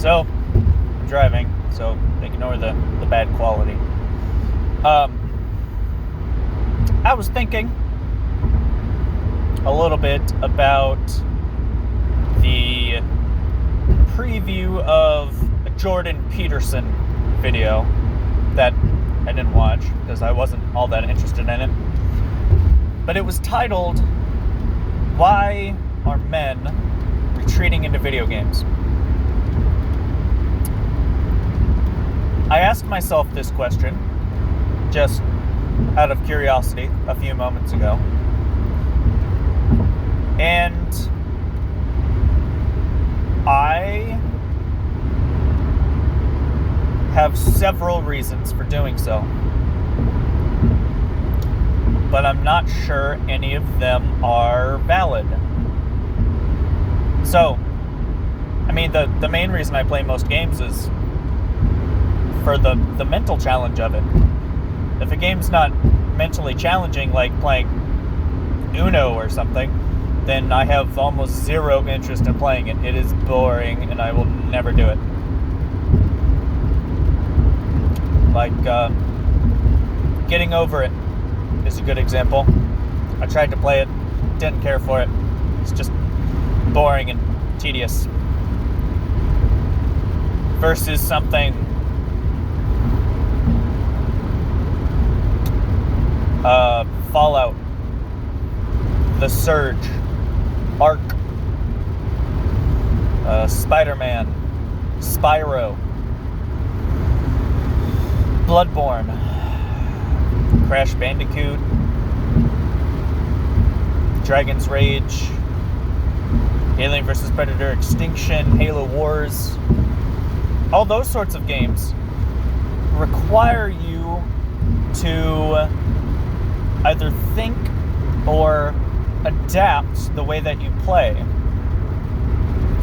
So, I'm driving, so ignore the bad quality. I was thinking a little bit about the preview of a Jordan Peterson video that I didn't watch because I wasn't all that interested in it. But it was titled, "Why Are Men Retreating into Video Games?" I asked myself this question just out of curiosity a few moments ago. And I have several reasons for doing so. But I'm not sure any of them are valid. So, I mean, the main reason I play most games is for the mental challenge of it. If a game's not mentally challenging, like playing Uno or something, then I have almost zero interest in playing it. It is boring, and I will never do it. Like, Getting Over It is a good example. I tried to play it, didn't care for it. It's just boring and tedious. Versus something Fallout, The Surge, Ark, Spider-Man, Spyro, Bloodborne, Crash Bandicoot, Dragon's Rage, Alien vs. Predator Extinction, Halo Wars. All those sorts of games require you to either think or adapt the way that you play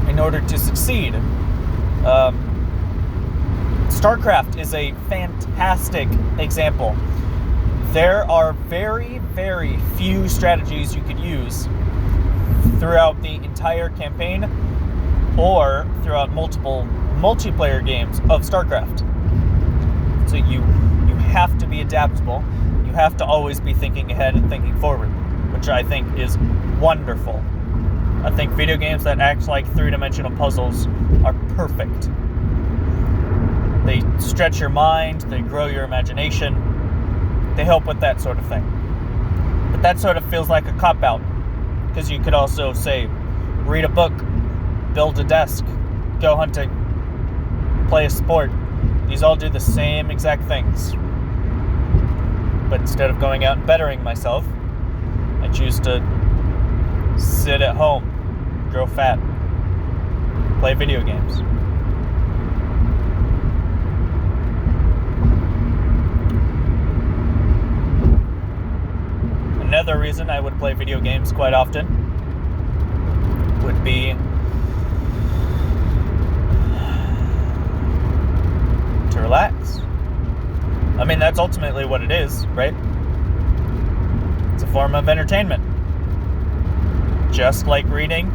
in order to succeed. StarCraft is a fantastic example. There are very, very few strategies you could use throughout the entire campaign or throughout multiple multiplayer games of StarCraft. So you have to be adaptable. You have to always be thinking ahead and thinking forward, which I think is wonderful. I think video games that act like three-dimensional puzzles are perfect. They stretch your mind, they grow your imagination, they help with that sort of thing. But that sort of feels like a cop-out, because you could also say, read a book, build a desk, go hunting, play a sport. These all do the same exact things. But instead of going out and bettering myself, I choose to sit at home, grow fat, play video games. Another reason I would play video games quite often would be to relax. I mean, that's ultimately what it is, right? It's a form of entertainment. Just like reading,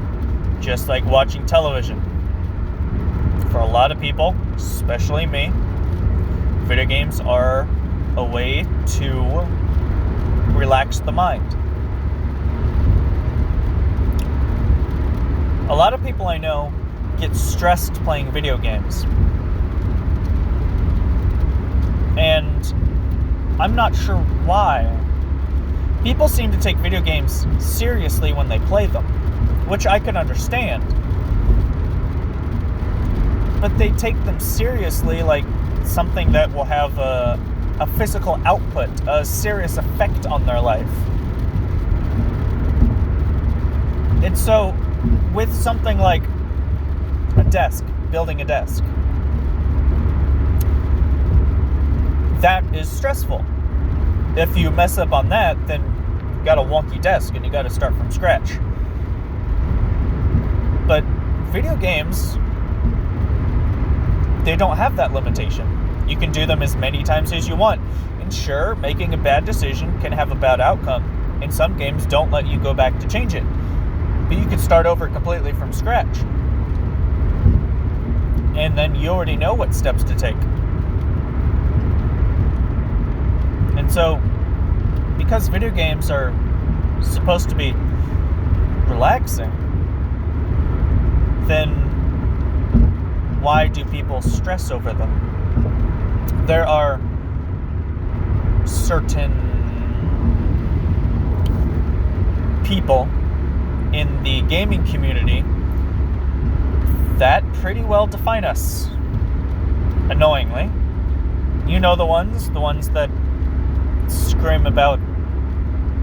just like watching television. For a lot of people, especially me, video games are a way to relax the mind. A lot of people I know get stressed playing video games. And I'm not sure why. People seem to take video games seriously when they play them, which I can understand. But they take them seriously like something that will have a physical output, a serious effect on their life. And so, with something like a desk, building a desk, that is stressful. If you mess up on that, then you got a wonky desk and you got to start from scratch. But video games, they don't have that limitation. You can do them as many times as you want. And sure, making a bad decision can have a bad outcome, and some games don't let you go back to change it. But you can start over completely from scratch. And then you already know what steps to take. And so, because video games are supposed to be relaxing, then why do people stress over them? There are certain people in the gaming community that pretty well define us, annoyingly. You know the ones that scream about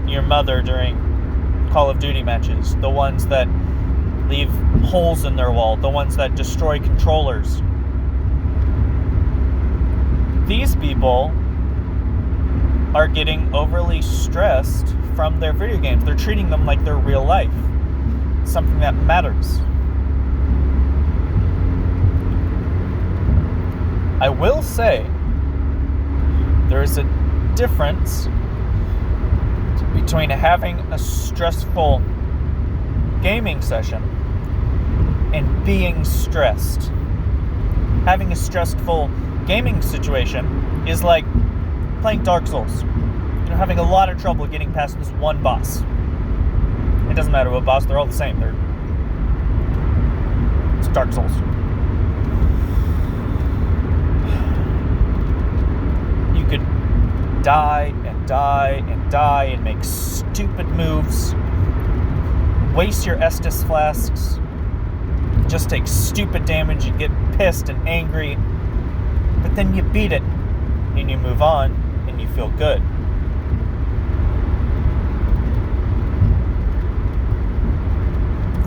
your mother during Call of Duty matches, the ones that leave holes in their wall, the ones that destroy controllers. These people are getting overly stressed from their video games. They're treating them like they're real life, something that matters. I will say there is a difference between having a stressful gaming session and being stressed. Having a stressful gaming situation is like playing Dark Souls. You're having a lot of trouble getting past this one boss. It doesn't matter what boss, they're all the same. It's Dark Souls. You could die and die and die and make stupid moves, waste your Estus flasks, just take stupid damage and get pissed and angry, but then you beat it and you move on and you feel good.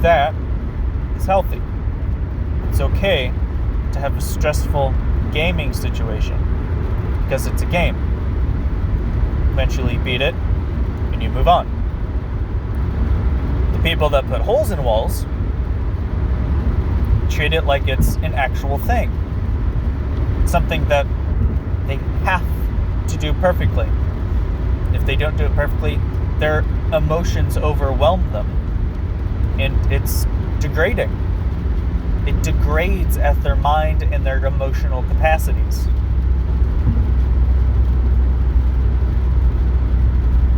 That is healthy. It's okay to have a stressful gaming situation because it's a game. Eventually you beat it and you move on. The people that put holes in walls treat it like it's an actual thing. Something that they have to do perfectly. If they don't do it perfectly, their emotions overwhelm them. And it's degrading. It degrades at their mind and their emotional capacities.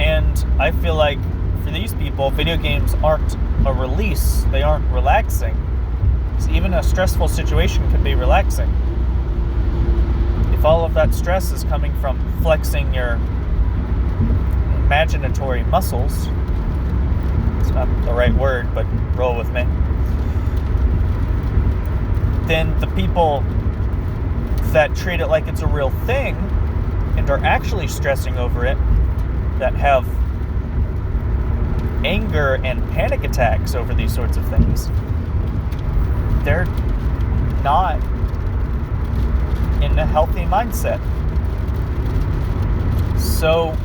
And I feel like for these people, video games aren't a release. They aren't relaxing. Because even a stressful situation can be relaxing. If all of that stress is coming from flexing your imaginatory muscles, it's not the right word, but roll with me, then the people that treat it like it's a real thing and are actually stressing over it, that have anger and panic attacks over these sorts of things, they're not in a healthy mindset. So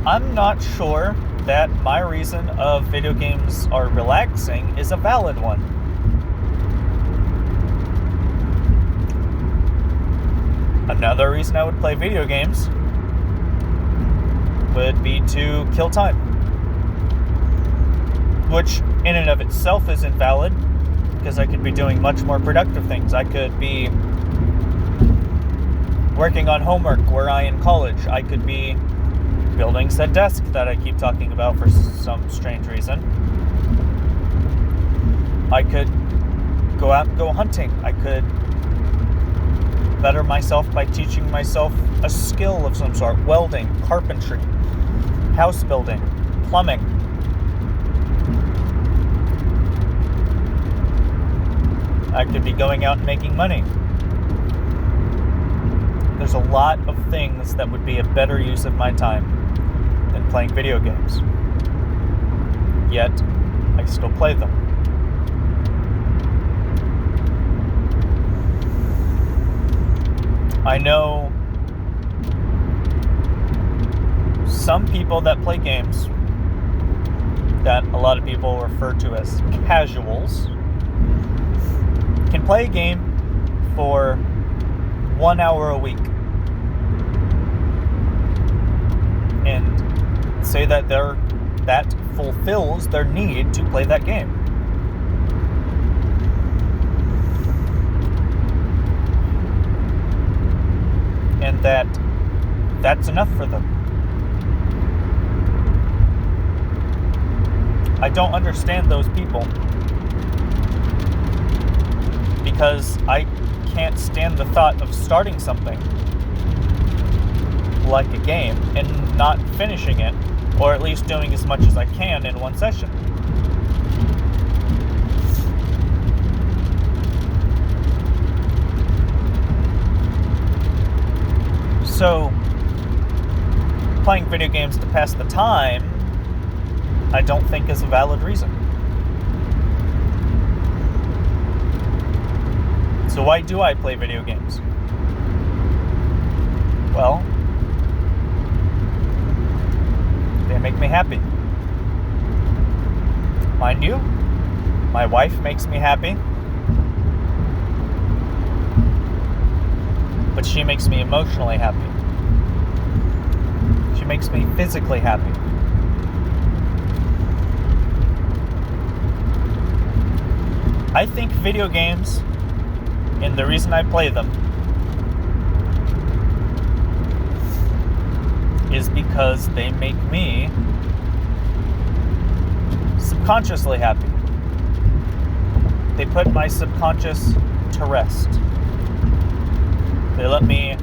I'm not sure that my reason of video games are relaxing is a valid one. Another reason I would play video games would be to kill time, which in and of itself is invalid because I could be doing much more productive things. I could be working on homework were I in college. I could be building said desk that I keep talking about for some strange reason. I could go out and go hunting. I could better myself by teaching myself a skill of some sort. Welding, carpentry, house building, plumbing. I could be going out and making money. There's a lot of things that would be a better use of my time than playing video games. Yet, I still play them. I know some people that play games that a lot of people refer to as casuals can play a game for 1 hour a week and say that that fulfills their need to play that game. that that's enough for them. I don't understand those people, because I can't stand the thought of starting something like a game and not finishing it, or at least doing as much as I can in one session. So, playing video games to pass the time, I don't think is a valid reason. So why do I play video games? Well, they make me happy. Mind you, my wife makes me happy. But she makes me emotionally happy. She makes me physically happy. I think video games, and the reason I play them, is because they make me subconsciously happy. They put my subconscious to rest. They let me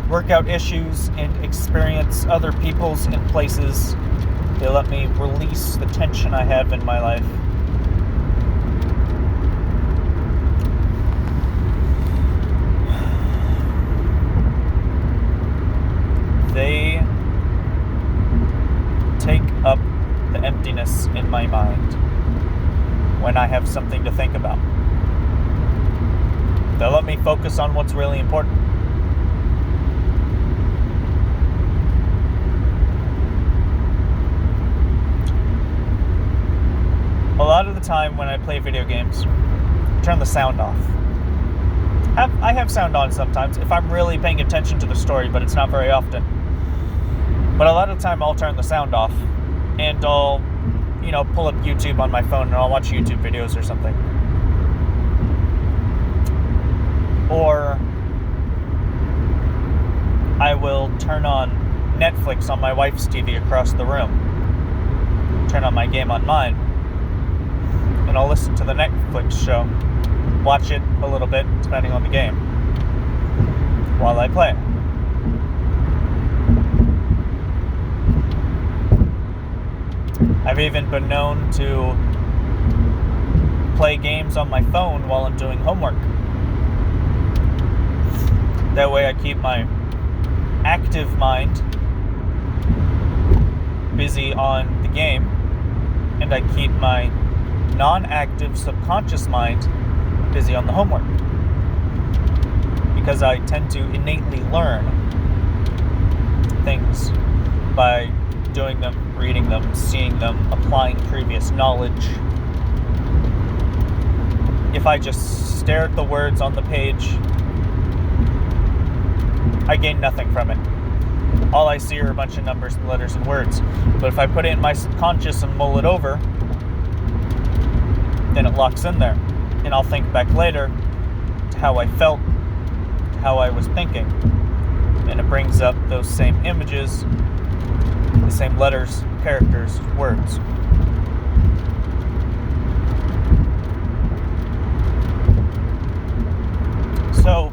work out issues and experience other people's and places. They let me release the tension I have in my life. They take up the emptiness in my mind when I have something to think about. They let me focus on what's really important. A lot of the time when I play video games, I turn the sound off. I have sound on sometimes if I'm really paying attention to the story, but it's not very often. But a lot of the time I'll turn the sound off and I'll, pull up YouTube on my phone and I'll watch YouTube videos or something. Or I will turn on Netflix on my wife's TV across the room. Turn on my game on mine. And I'll listen to the Netflix show. Watch it a little bit, depending on the game, while I play. I've even been known to play games on my phone while I'm doing homework. That way I keep my active mind busy on the game, and I keep my non-active subconscious mind busy on the homework. Because I tend to innately learn things by doing them, reading them, seeing them, applying previous knowledge. If I just stare at the words on the page, I gain nothing from it. All I see are a bunch of numbers and letters and words. But if I put it in my subconscious and mull it over, then it locks in there. And I'll think back later to how I felt, to how I was thinking. And it brings up those same images, the same letters, characters, words. So,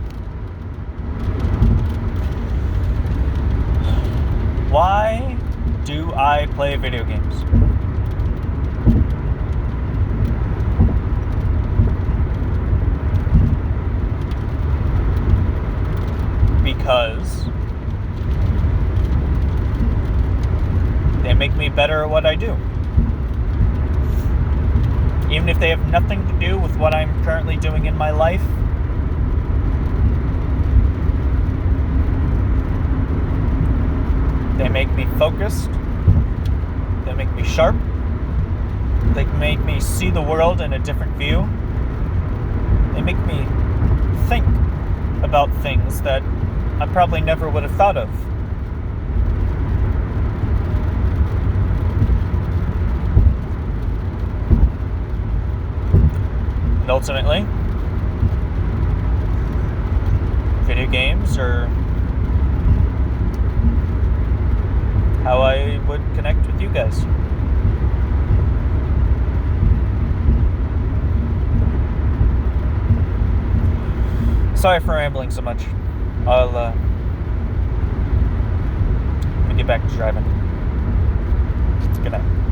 why do I play video games? Because they make me better at what I do. Even if they have nothing to do with what I'm currently doing in my life, they make me focused, they make me sharp, they make me see the world in a different view, they make me think about things that I probably never would have thought of. And ultimately, video games are would connect with you guys. Sorry for rambling so much. I'll let me get back to driving. Good night.